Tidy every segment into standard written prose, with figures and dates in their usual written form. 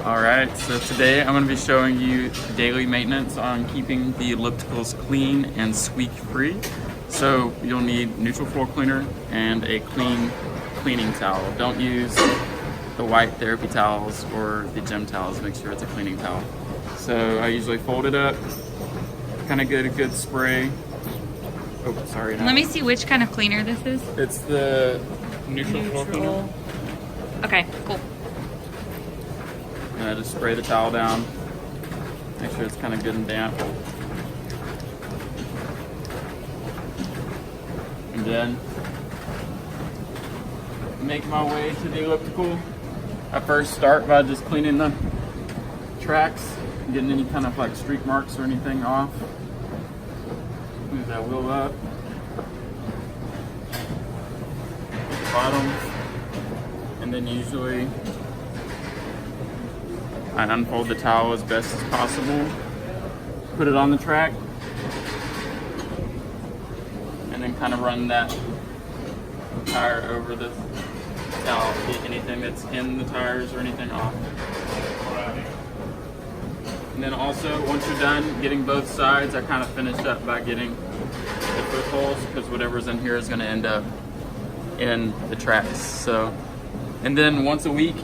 Alright, so today I'm going to be showing you daily maintenance on keeping the ellipticals clean and squeak free. So you'll need neutral floor cleaner and a clean cleaning towel. Don't use the white therapy towels or the gym towels, make sure it's a cleaning towel. So I usually fold it up, kind of get a good spray. Oh, sorry. No. Let me see which kind of cleaner this is. It's the neutral floor cleaner. Okay, cool. And I just spray the towel down. Make sure it's kind of good and damp. And then make my way to the elliptical. I first start by just cleaning the tracks, getting any kind of like streak marks or anything off. Move that wheel up. The bottom. And then usually I unfold the towel as best as possible, put it on the track, and then kind of run that tire over the towel, get anything that's in the tires or anything off. And then also, once you're done getting both sides, I kind of finish up by getting the footholes, because whatever's in here is going to end up in the tracks. So, and then once a week,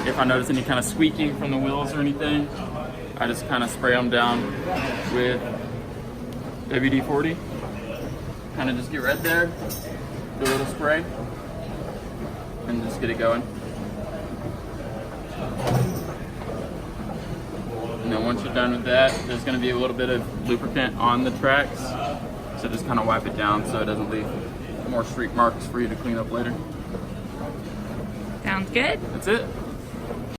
if I notice any kind of squeaking from the wheels or anything, I just kind of spray them down with WD-40. Kind of just get right there, do a little spray, and just get it going. And then once you're done with that, there's going to be a little bit of lubricant on the tracks, so just kind of wipe it down so it doesn't leave more streak marks for you to clean up later. Sounds good. That's it.